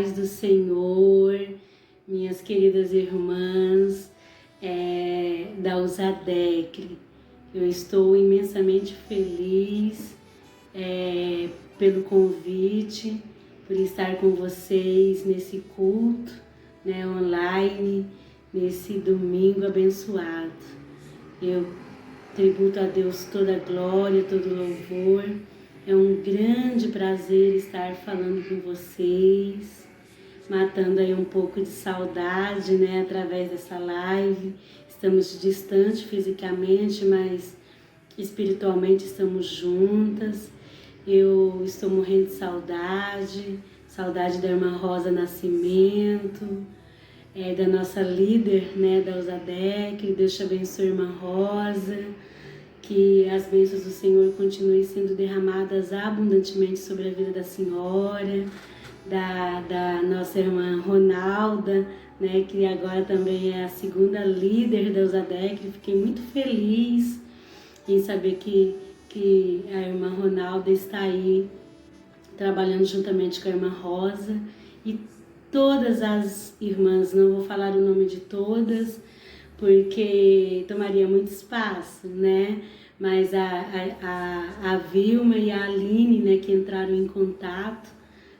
paz do Senhor, minhas queridas irmãs da USADEC. Eu estou imensamente feliz pelo convite, por estar com vocês nesse culto online, nesse domingo abençoado. Eu tributo a Deus toda a glória, todo o louvor. É um grande prazer estar falando com vocês, matando aí um pouco de saudade, através dessa live. Estamos distantes fisicamente, mas espiritualmente estamos juntas. Eu estou morrendo de saudade da irmã Rosa Nascimento, da nossa líder, da USADEC. Deus te abençoe, irmã Rosa. Que as bênçãos do Senhor continuem sendo derramadas abundantemente sobre a vida da senhora, da nossa irmã Ronalda, que agora também é a segunda líder da USADEC. Fiquei muito feliz em saber que a irmã Ronalda está aí trabalhando juntamente com a irmã Rosa e todas as irmãs. Não vou falar o nome de todas, porque tomaria muito espaço, Mas a Vilma e a Aline, que entraram em contato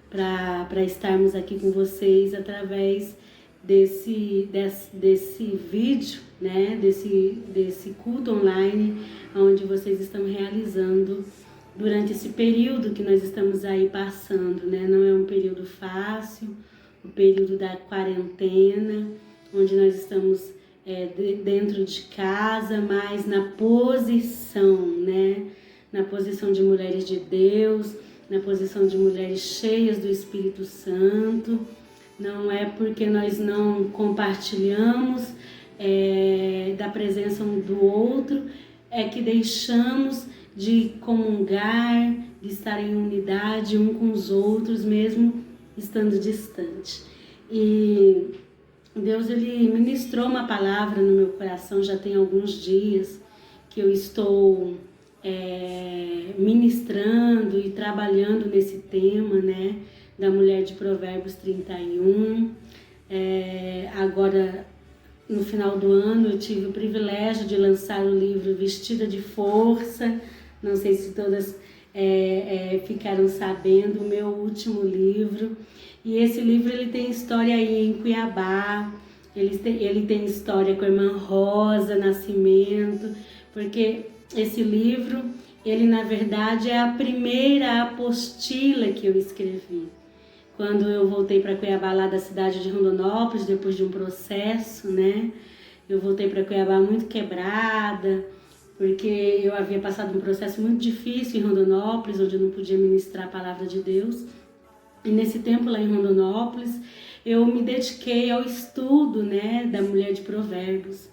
para estarmos aqui com vocês através desse vídeo, desse culto online, onde vocês estão realizando durante esse período que nós estamos aí passando, Não é um período fácil, o período da quarentena, onde nós estamos dentro de casa, mas na posição, Na posição de mulheres de Deus, na posição de mulheres cheias do Espírito Santo. Não é porque nós não compartilhamos da presença um do outro, que deixamos de comungar, de estar em unidade um com os outros, mesmo estando distante. E Deus, Ele ministrou uma palavra no meu coração já tem alguns dias que eu estou ministrando e trabalhando nesse tema, da mulher de Provérbios 31. Agora, no final do ano, eu tive o privilégio de lançar o livro Vestida de Força. Não sei se todas ficaram sabendo, o meu último livro. E esse livro ele tem história aí em Cuiabá, ele tem história com a irmã Rosa Nascimento, porque esse livro, ele na verdade é a primeira apostila que eu escrevi. Quando eu voltei para Cuiabá, lá da cidade de Rondonópolis, depois de um processo, Eu voltei para Cuiabá muito quebrada, porque eu havia passado um processo muito difícil em Rondonópolis, onde eu não podia ministrar a palavra de Deus. E nesse tempo lá em Rondonópolis, eu me dediquei ao estudo, da mulher de Provérbios.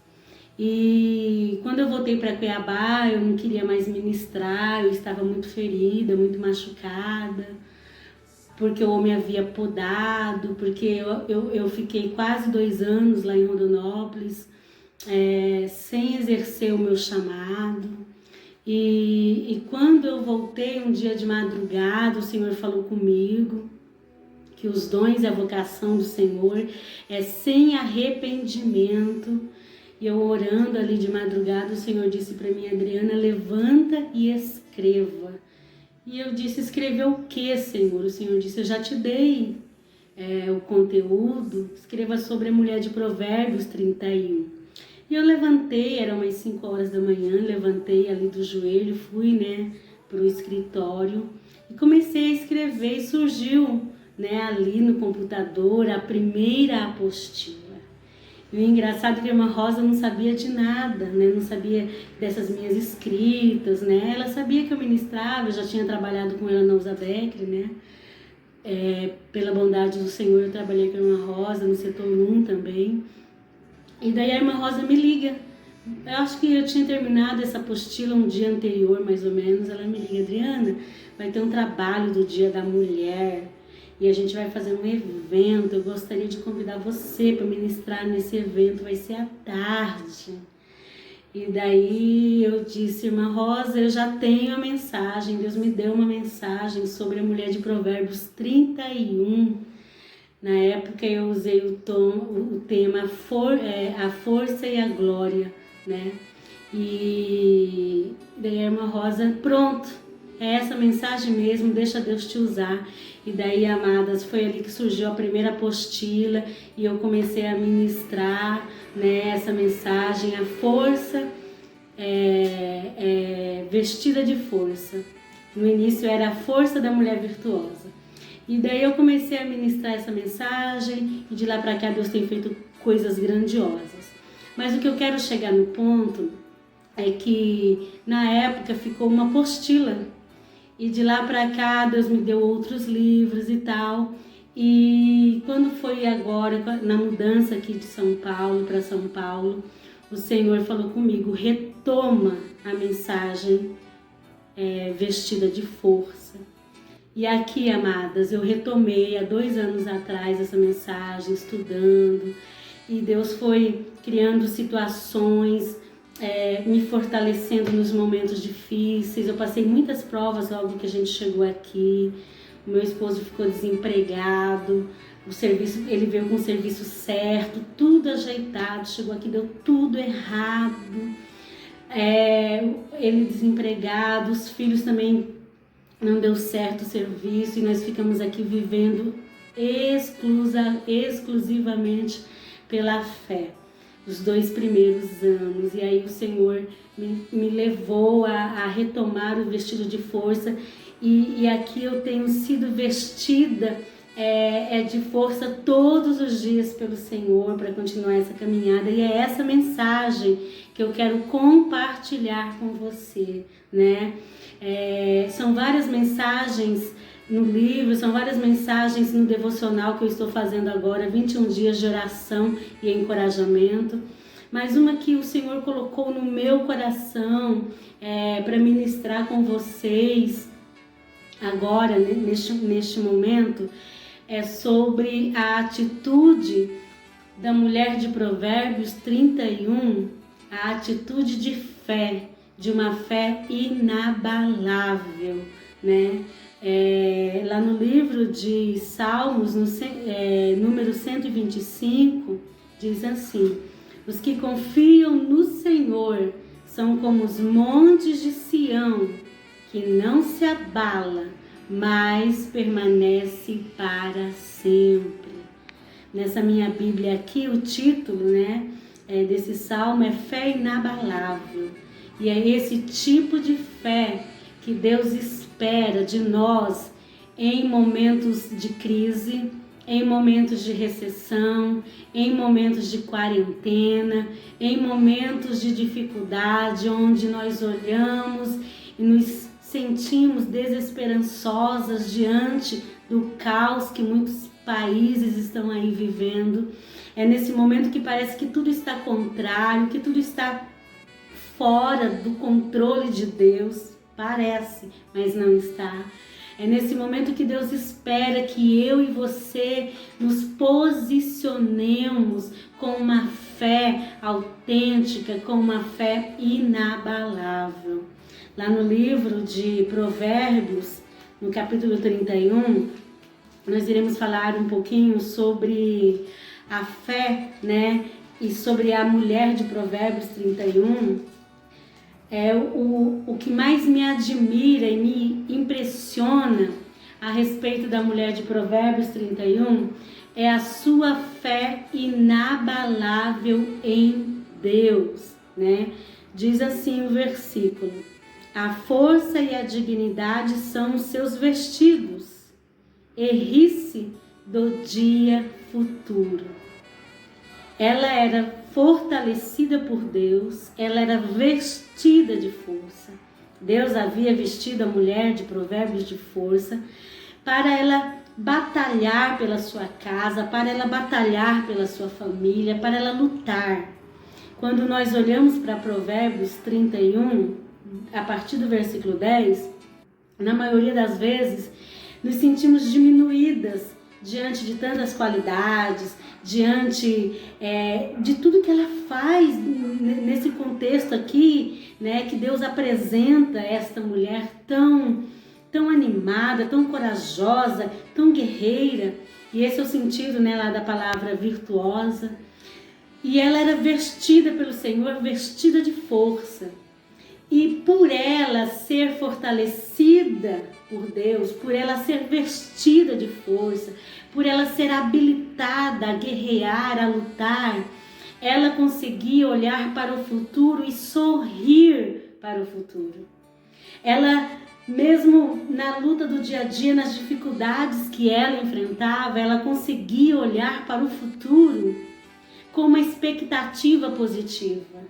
E quando eu voltei para Cuiabá, eu não queria mais ministrar, eu estava muito ferida, muito machucada, porque o homem havia podado, porque eu fiquei quase 2 anos lá em Rondonópolis, sem exercer o meu chamado. E quando eu voltei um dia de madrugada, o Senhor falou comigo que os dons e a vocação do Senhor é sem arrependimento. E eu orando ali de madrugada, o Senhor disse para mim: Adriana, levanta e escreva. E eu disse: escrever o que, Senhor? O Senhor disse: eu já te dei o conteúdo, escreva sobre a mulher de Provérbios 31. E eu levantei, eram umas 5 horas da manhã, levantei ali do joelho, fui para o escritório e comecei a escrever e surgiu ali no computador a primeira apostila. E o engraçado é que a irmã Rosa não sabia de nada, não sabia dessas minhas escritas, Ela sabia que eu ministrava, eu já tinha trabalhado com ela na USADEC, pela bondade do Senhor, eu trabalhei com a irmã Rosa no setor 1 também. E daí a irmã Rosa me liga. Eu acho que eu tinha terminado essa apostila um dia anterior, mais ou menos. Ela me liga: Adriana, vai ter um trabalho do Dia da Mulher e a gente vai fazer um evento. Eu gostaria de convidar você para ministrar nesse evento, vai ser à tarde. E daí eu disse: irmã Rosa, eu já tenho a mensagem, Deus me deu uma mensagem sobre a mulher de Provérbios 31. Na época eu usei o tema a força e a glória, né? E daí a irmã Rosa, pronto, é essa mensagem mesmo, deixa Deus te usar. E daí, amadas, foi ali que surgiu a primeira apostila e eu comecei a ministrar, né, essa mensagem, a força vestida de força. No início era a força da mulher virtuosa. E daí eu comecei a ministrar essa mensagem e de lá para cá Deus tem feito coisas grandiosas. Mas o que eu quero chegar no ponto é que na época ficou uma apostila e de lá para cá Deus me deu outros livros e tal. E quando foi agora, na mudança aqui de São Paulo para São Paulo, o Senhor falou comigo, retoma a mensagem vestida de força. E aqui, amadas, eu retomei há 2 anos atrás essa mensagem, estudando, e Deus foi criando situações, me fortalecendo nos momentos difíceis. Eu passei muitas provas logo que a gente chegou aqui. O meu esposo ficou desempregado, o serviço, ele veio com o serviço certo, tudo ajeitado, chegou aqui, deu tudo errado. Ele desempregado, os filhos também não deu certo o serviço e nós ficamos aqui vivendo exclusivamente pela fé, os 2 primeiros anos. E aí o Senhor me levou a retomar o vestido de força e aqui eu tenho sido vestida de força todos os dias pelo Senhor para continuar essa caminhada. E é essa mensagem que eu quero compartilhar com você, né? São várias mensagens no livro, são várias mensagens no devocional que eu estou fazendo agora, 21 dias de oração e encorajamento. Mas uma que o Senhor colocou no meu coração para ministrar com vocês agora, né, neste momento, é sobre a atitude da mulher de Provérbios 31, a atitude de fé, de uma fé inabalável, né? Lá no livro de Salmos, número 125, diz assim: os que confiam no Senhor são como os montes de Sião, que não se abala, mas permanece para sempre. Nessa minha Bíblia aqui, o título, né, desse salmo é Fé Inabalável. E é esse tipo de fé que Deus espera de nós em momentos de crise, em momentos de recessão, em momentos de quarentena, em momentos de dificuldade, onde nós olhamos e nos sentimos desesperançosas diante do caos que muitos países estão aí vivendo. É nesse momento que parece que tudo está contrário, que tudo está fora do controle de Deus. Parece, mas não está. É nesse momento que Deus espera que eu e você nos posicionemos com uma fé autêntica, com uma fé inabalável. Lá no livro de Provérbios, no capítulo 31, nós iremos falar um pouquinho sobre a fé, né? E sobre a mulher de Provérbios 31. O que mais me admira e me impressiona a respeito da mulher de Provérbios 31 é a sua fé inabalável em Deus, né? Diz assim o versículo: a força e a dignidade são os seus vestidos, e ri-se do dia futuro. Ela era fortalecida por Deus, ela era vestida de força. Deus havia vestido a mulher de Provérbios de força para ela batalhar pela sua casa, para ela batalhar pela sua família, para ela lutar. Quando nós olhamos para Provérbios 31, a partir do versículo 10, na maioria das vezes, nos sentimos diminuídas diante de tantas qualidades, diante de tudo que ela faz nesse contexto aqui, né, que Deus apresenta esta mulher tão animada, tão corajosa, tão guerreira. E esse é o sentido, né, lá da palavra virtuosa. E ela era vestida pelo Senhor, vestida de força. E por ela ser fortalecida por Deus, por ela ser vestida de força, por ela ser habilitada a guerrear, a lutar, ela conseguia olhar para o futuro e sorrir para o futuro. Ela, mesmo na luta do dia a dia, nas dificuldades que ela enfrentava, ela conseguia olhar para o futuro com uma expectativa positiva.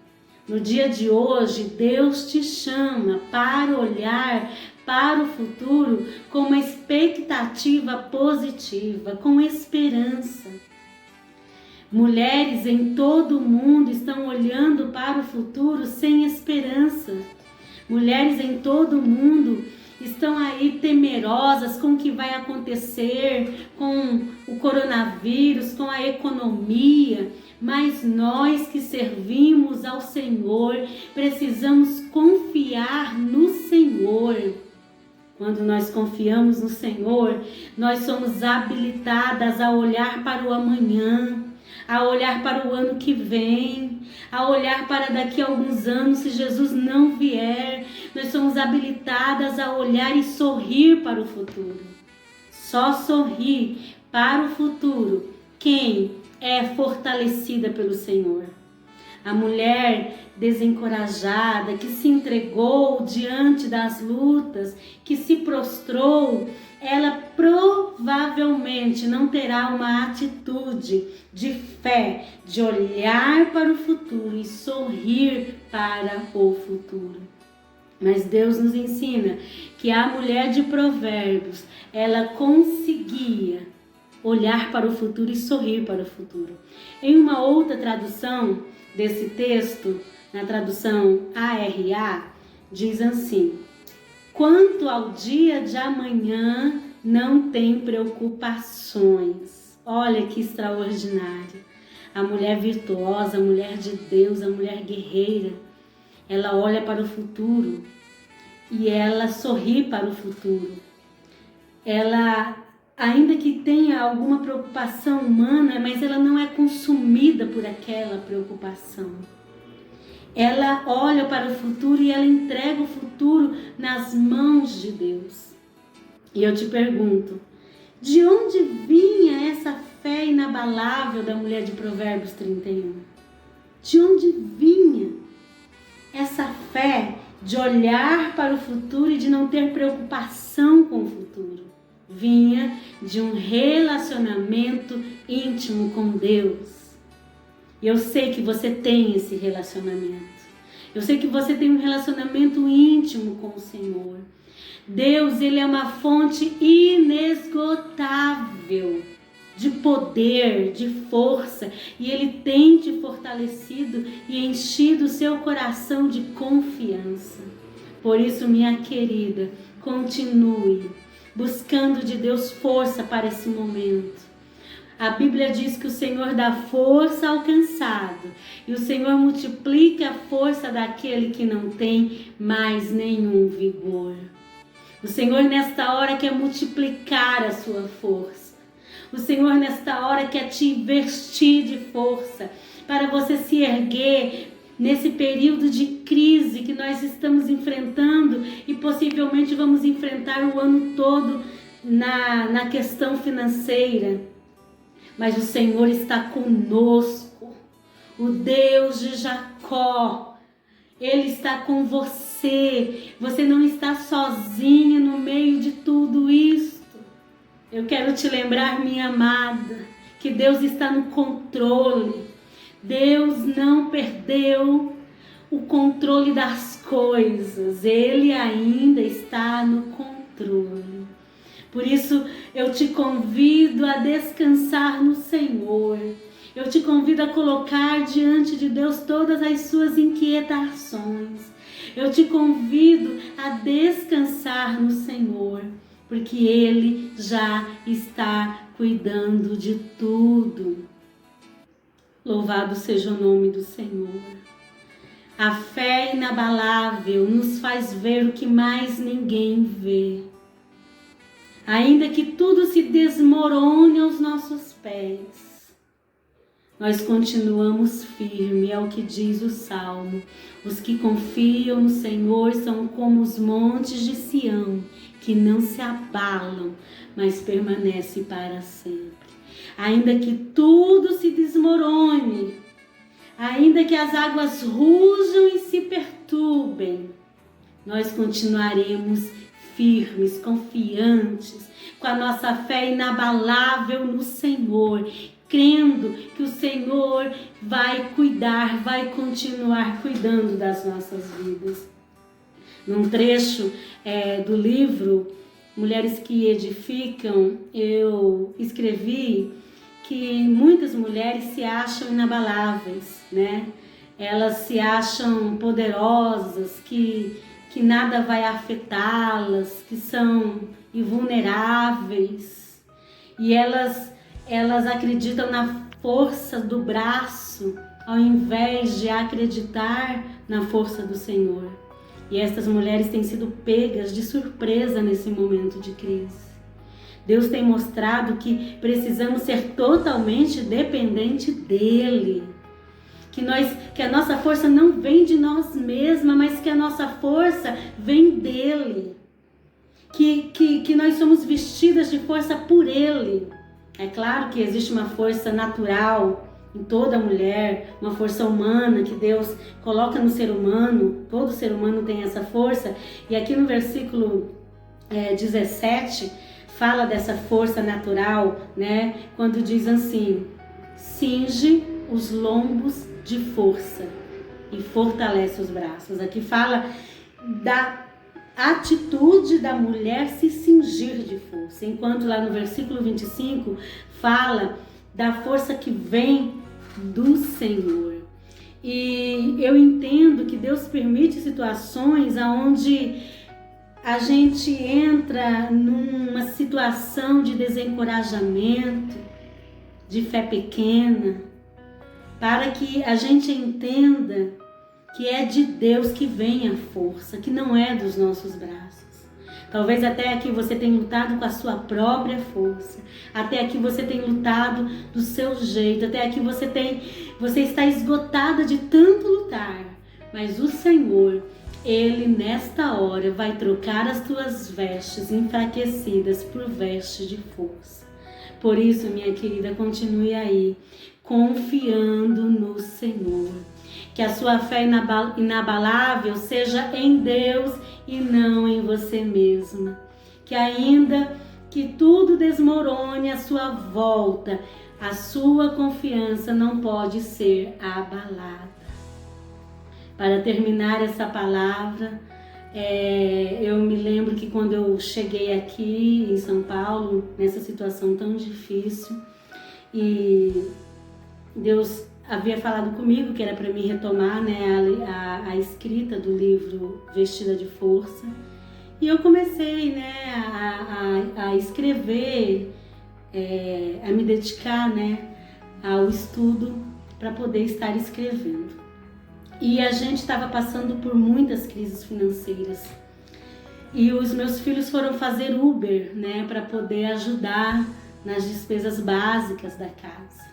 No dia de hoje, Deus te chama para olhar para o futuro com uma expectativa positiva, com esperança. Mulheres em todo o mundo estão olhando para o futuro sem esperança. Mulheres em todo o mundo estão aí temerosas com o que vai acontecer com o coronavírus, com a economia. Mas nós que servimos ao Senhor, precisamos confiar no Senhor. Quando nós confiamos no Senhor, nós somos habilitadas a olhar para o amanhã, a olhar para o ano que vem, a olhar para daqui a alguns anos, se Jesus não vier. Nós somos habilitadas a olhar e sorrir para o futuro. Só sorrir para o futuro quem é fortalecida pelo Senhor. A mulher desencorajada, que se entregou diante das lutas, que se prostrou, ela provavelmente não terá uma atitude de fé, de olhar para o futuro e sorrir para o futuro. Mas Deus nos ensina que a mulher de Provérbios, ela conseguia olhar para o futuro e sorrir para o futuro. Em uma outra tradução desse texto, na tradução ARA, diz assim: quanto ao dia de amanhã, não tem preocupações. Olha que extraordinário. A mulher virtuosa, a mulher de Deus, a mulher guerreira, ela olha para o futuro e ela sorri para o futuro. Ela, ainda que tenha alguma preocupação humana, mas ela não é consumida por aquela preocupação. Ela olha para o futuro e ela entrega o futuro nas mãos de Deus. E eu te pergunto, de onde vinha essa fé inabalável da mulher de Provérbios 31? De onde vinha essa fé de olhar para o futuro e de não ter preocupação com o futuro? Vinha de um relacionamento íntimo com Deus. E eu sei que você tem esse relacionamento. Eu sei que você tem um relacionamento íntimo com o Senhor. Deus, Ele é uma fonte inesgotável de poder, de força. E Ele tem te fortalecido e enchido o seu coração de confiança. Por isso, minha querida, continue buscando de Deus força para esse momento. A Bíblia diz que o Senhor dá força ao cansado e o Senhor multiplica a força daquele que não tem mais nenhum vigor. O Senhor nesta hora quer multiplicar a sua força. O Senhor nesta hora quer te vestir de força para você se erguer nesse período de crise que nós estamos enfrentando e possivelmente vamos enfrentar o ano todo na questão financeira. Mas o Senhor está conosco, o Deus de Jacó, Ele está com você. Você não está sozinha no meio de tudo isso. Eu quero te lembrar, minha amada, que Deus está no controle. Deus não perdeu o controle das coisas. Ele ainda está no controle. Por isso, eu te convido a descansar no Senhor. Eu te convido a colocar diante de Deus todas as suas inquietações. Eu te convido a descansar no Senhor, porque Ele já está cuidando de tudo. Louvado seja o nome do Senhor. A fé inabalável nos faz ver o que mais ninguém vê. ainda que tudo se desmorone aos nossos pés, nós continuamos firmes, é o que diz o Salmo. Os que confiam no Senhor são como os montes de Sião, que não se abalam, mas permanecem para sempre. Ainda que tudo se desmorone, ainda que as águas rujam e se perturbem, nós continuaremos firmes, confiantes, com a nossa fé inabalável no Senhor, crendo que o Senhor vai cuidar, vai continuar cuidando das nossas vidas. Num trecho do livro Mulheres que Edificam, eu escrevi que muitas mulheres se acham inabaláveis, né? Elas se acham poderosas, que nada vai afetá-las, que são invulneráveis. E elas acreditam na força do braço, ao invés de acreditar na força do Senhor. E estas mulheres têm sido pegas de surpresa nesse momento de crise. Deus tem mostrado que precisamos ser totalmente dependentes dEle. Que a nossa força não vem de nós mesmas, mas que a nossa força vem dEle. Que nós somos vestidas de força por Ele. É claro que existe uma força natural em toda mulher, uma força humana que Deus coloca no ser humano. Todo ser humano tem essa força. E aqui no versículo 17... fala dessa força natural, né? Quando diz assim: cinge os lombos de força e fortalece os braços. Aqui fala da atitude da mulher se cingir de força, enquanto lá no versículo 25 fala da força que vem do Senhor. E eu entendo que Deus permite situações onde a gente entra numa situação de desencorajamento, de fé pequena, para que a gente entenda que é de Deus que vem a força, que não é dos nossos braços. Talvez até aqui você tenha lutado com a sua própria força, até aqui você tenha lutado do seu jeito, até aqui você está esgotada de tanto lutar, mas o Senhor, Ele nesta hora vai trocar as tuas vestes enfraquecidas por vestes de força. Por isso, minha querida, continue aí, confiando no Senhor. Que a sua fé inabalável seja em Deus e não em você mesma. Que ainda que tudo desmorone à sua volta, a sua confiança não pode ser abalada. Para terminar essa palavra, eu me lembro que quando eu cheguei aqui em São Paulo, nessa situação tão difícil, e Deus havia falado comigo que era para mim retomar, né, a escrita do livro Vestida de Força, e eu comecei, né, a escrever, a me dedicar, né, ao estudo para poder estar escrevendo. E a gente estava passando por muitas crises financeiras. E os meus filhos foram fazer Uber, né, para poder ajudar nas despesas básicas da casa.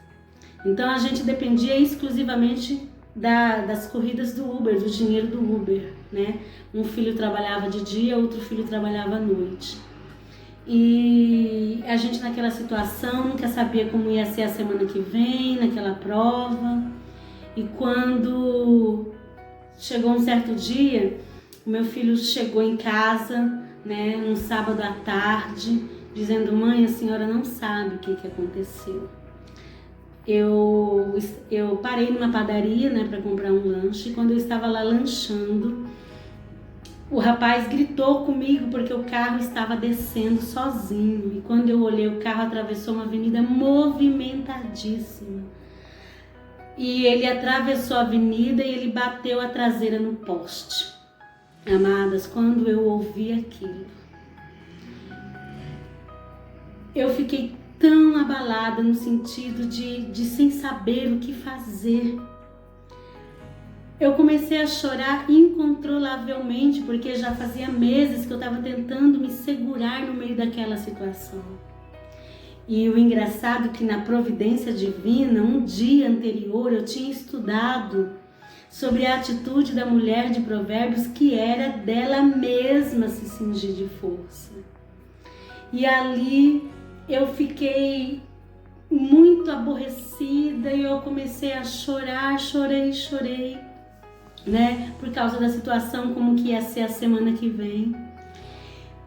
Então a gente dependia exclusivamente das corridas do Uber, do dinheiro do Uber, né? Um filho trabalhava de dia, outro filho trabalhava à noite. E a gente naquela situação nunca sabia como ia ser a semana que vem, naquela prova. E quando chegou um certo dia, o meu filho chegou em casa, né, num sábado à tarde, dizendo: mãe, a senhora não sabe o que aconteceu. Eu parei numa padaria, né, para comprar um lanche, e quando eu estava lá lanchando, o rapaz gritou comigo porque o carro estava descendo sozinho. E quando eu olhei, o carro atravessou uma avenida movimentadíssima. E ele atravessou a avenida e ele bateu a traseira no poste. Amadas, quando eu ouvi aquilo, eu fiquei tão abalada no sentido de sem saber o que fazer. eu comecei a chorar incontrolavelmente, porque já fazia meses que eu estava tentando me segurar no meio daquela situação. E o engraçado é que na providência divina, um dia anterior, eu tinha estudado sobre a atitude da mulher de Provérbios, que era dela mesma se cingir de força. E ali eu fiquei muito aborrecida e eu comecei a chorar, chorei, né? Por causa da situação, como que ia ser a semana que vem.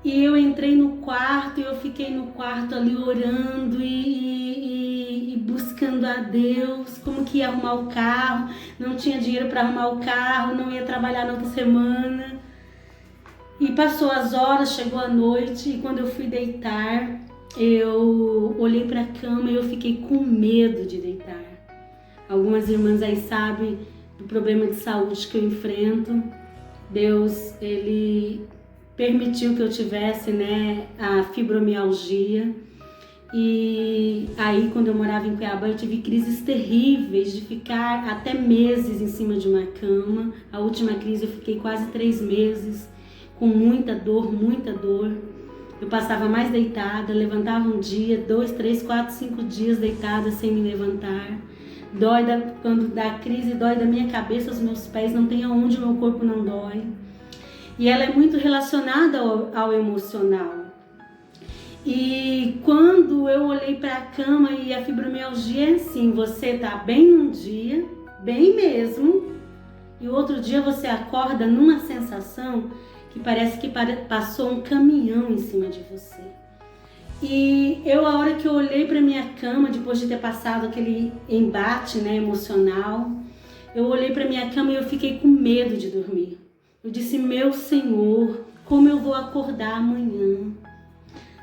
E eu entrei no quarto e eu fiquei no quarto ali orando e buscando a Deus, como que ia arrumar o carro. Não tinha dinheiro para arrumar o carro, não ia trabalhar na outra semana. E passou as horas, chegou a noite e quando eu fui deitar, eu olhei para a cama e eu fiquei com medo de deitar. Algumas irmãs aí sabem do problema de saúde que eu enfrento. Deus, Ele permitiu que eu tivesse, né, a fibromialgia. E aí, quando eu morava em Cuiabá, eu tive crises terríveis de ficar até meses em cima de uma cama. A última crise eu fiquei quase 3 meses, com muita dor. Eu passava mais deitada, levantava um dia, 2, 3, 4, 5 dias deitada sem me levantar. Quando dá crise, dói da minha cabeça aos meus pés, não tem aonde o meu corpo não dói. E ela é muito relacionada ao emocional. E quando eu olhei para a cama e a fibromialgia é assim, você tá bem um dia, bem mesmo, e o outro dia você acorda numa sensação que parece que passou um caminhão em cima de você. E a hora que eu olhei para minha cama, depois de ter passado aquele embate, né, emocional, eu olhei para minha cama e eu fiquei com medo de dormir. Eu disse, meu Senhor, como eu vou acordar amanhã?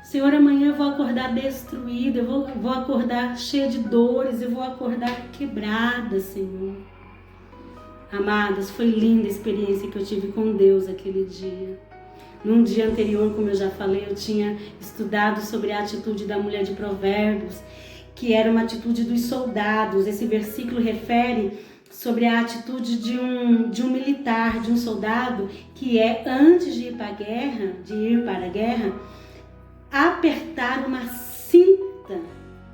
Senhor, amanhã eu vou acordar destruída, eu vou acordar cheia de dores, eu vou acordar quebrada, Senhor. Amadas, foi linda a experiência que eu tive com Deus aquele dia. Num dia anterior, como eu já falei, eu tinha estudado sobre a atitude da mulher de Provérbios, que era uma atitude dos soldados. Esse versículo refere sobre a atitude de um militar, de um soldado, que é, antes de ir para a guerra, apertar uma cinta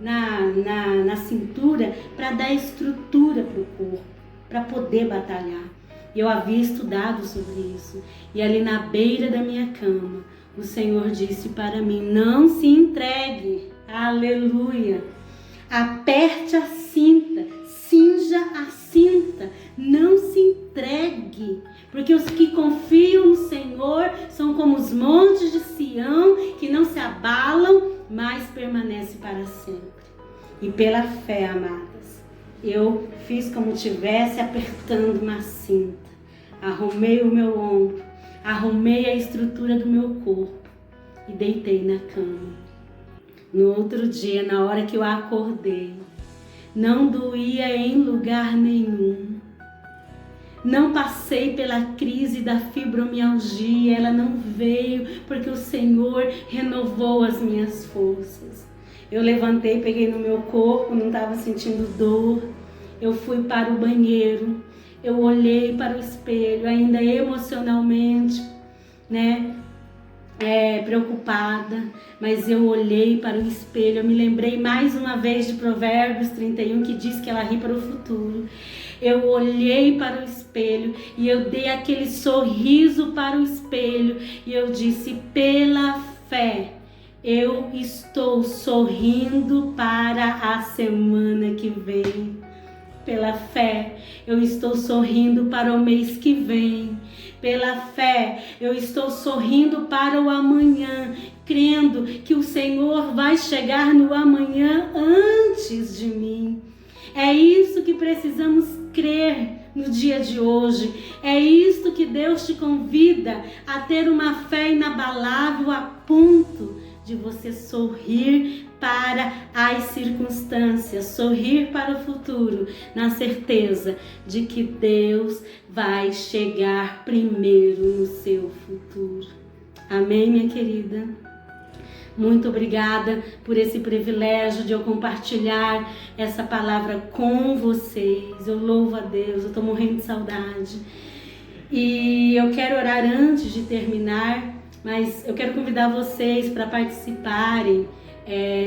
na cintura para dar estrutura para o corpo, para poder batalhar. E eu havia estudado sobre isso. E ali na beira da minha cama, o Senhor disse para mim, não se entregue, aleluia, aperte a cinta, cinja a cinta, não se entregue, porque os que confiam no Senhor são como os montes de Sião, que não se abalam, mas permanecem para sempre. E pela fé, amadas, eu fiz como tivesse apertando uma cinta, arrumei o meu ombro, arrumei a estrutura do meu corpo e deitei na cama. No outro dia, na hora que eu acordei, não doía em lugar nenhum. Não passei pela crise da fibromialgia, ela não veio porque o Senhor renovou as minhas forças. Eu levantei, peguei no meu corpo, não estava sentindo dor. Eu fui para o banheiro, eu olhei para o espelho, ainda emocionalmente, né? Preocupada, mas eu olhei para o espelho, eu me lembrei mais uma vez de Provérbios 31, que diz que ela ri para o futuro. Eu olhei para o espelho e eu dei aquele sorriso para o espelho e eu disse, pela fé, eu estou sorrindo para a semana que vem. Pela fé, eu estou sorrindo para o mês que vem. Pela fé, eu estou sorrindo para o amanhã, crendo que o Senhor vai chegar no amanhã antes de mim. É isso que precisamos crer no dia de hoje. É isso que Deus te convida a ter uma fé inabalável a ponto de você sorrir para as circunstâncias, sorrir para o futuro, na certeza de que Deus vai chegar primeiro no seu futuro. Amém, minha querida? Muito obrigada por esse privilégio de eu compartilhar essa palavra com vocês. Eu louvo a Deus, eu estou morrendo de saudade. E eu quero orar antes de terminar, mas eu quero convidar vocês para participarem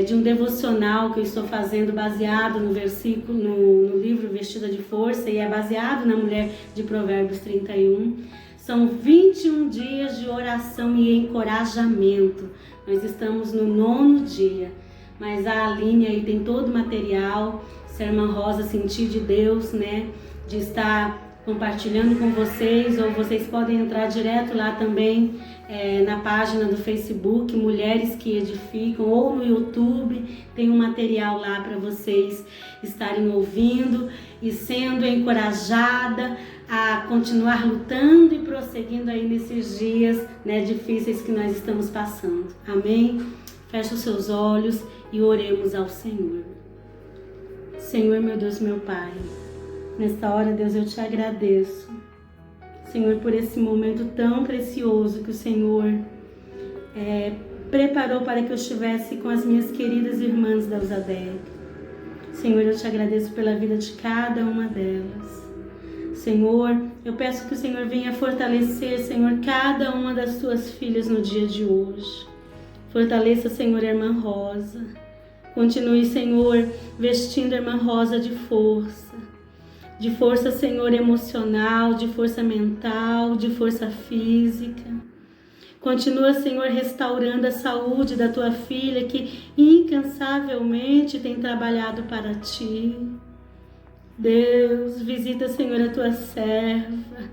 de um devocional que eu estou fazendo baseado no versículo, no livro Vestida de Força, e é baseado na mulher de Provérbios 31. São 21 dias de oração e encorajamento. Nós estamos no 9º dia, mas a Aline aí tem todo o material. Se a irmã Rosa sentir de Deus, né, de estar compartilhando com vocês, ou vocês podem entrar direto lá também na página do Facebook, Mulheres que Edificam, ou no YouTube, tem um material lá para vocês estarem ouvindo e sendo encorajada a continuar lutando e prosseguindo aí nesses dias, né, difíceis que nós estamos passando. Amém? Feche os seus olhos e oremos ao Senhor. Senhor, meu Deus, meu Pai, nesta hora, Deus, eu te agradeço, Senhor, por esse momento tão precioso que o Senhor preparou para que eu estivesse com as minhas queridas irmãs da USADEC. Senhor, eu te agradeço pela vida de cada uma delas. Senhor, eu peço que o Senhor venha fortalecer, Senhor, cada uma das tuas filhas no dia de hoje. Fortaleça, Senhor, a irmã Rosa. Continue, Senhor, vestindo a irmã Rosa de força, Senhor, emocional, de força mental, de força física. Continua, Senhor, restaurando a saúde da tua filha que incansavelmente tem trabalhado para ti. Deus, visita, Senhor, a tua serva.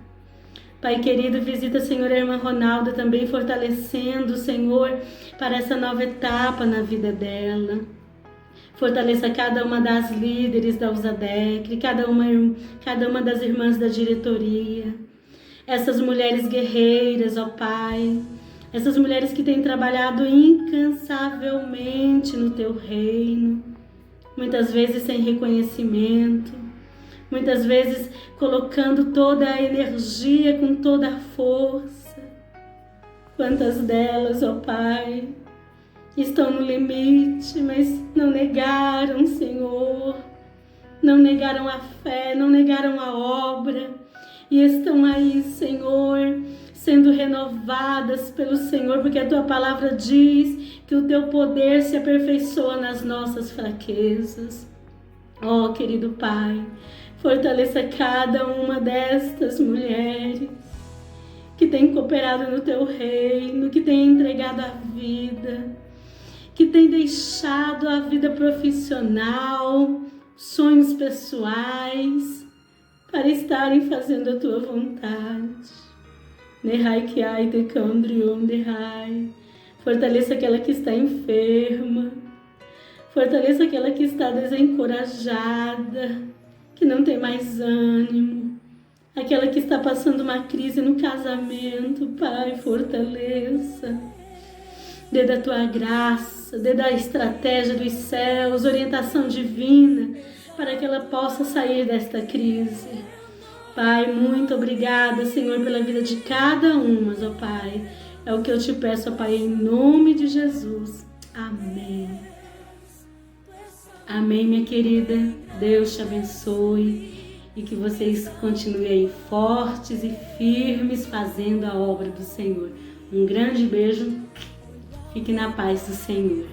Pai querido, visita, Senhor, a irmã Ronalda também, fortalecendo, Senhor, para essa nova etapa na vida dela. Fortaleça cada uma das líderes da USADEC, cada uma das irmãs da diretoria. Essas mulheres guerreiras, ó Pai, essas mulheres que têm trabalhado incansavelmente no teu reino, muitas vezes sem reconhecimento, muitas vezes colocando toda a energia com toda a força. Quantas delas, ó Pai, estão no limite, mas não negaram, Senhor, não negaram a fé, não negaram a obra, e estão aí, Senhor, sendo renovadas pelo Senhor, porque a tua palavra diz que o teu poder se aperfeiçoa nas nossas fraquezas. Ó, querido Pai, fortaleça cada uma destas mulheres que tem cooperado no teu reino, que tem entregado a vida, que tem deixado a vida profissional, sonhos pessoais, para estarem fazendo a tua vontade. Nehai que ai te candrion nehai. Fortaleça aquela que está enferma, fortaleça aquela que está desencorajada, que não tem mais ânimo, aquela que está passando uma crise no casamento. Pai, fortaleça. Dê da tua graça, dê da estratégia dos céus, orientação divina, para que ela possa sair desta crise. Pai, muito obrigada, Senhor, pela vida de cada uma, ó Pai. É o que eu te peço, ó Pai, em nome de Jesus. Amém. Amém, minha querida. Deus te abençoe e que vocês continuem aí fortes e firmes fazendo a obra do Senhor. Um grande beijo. Fique na paz do Senhor.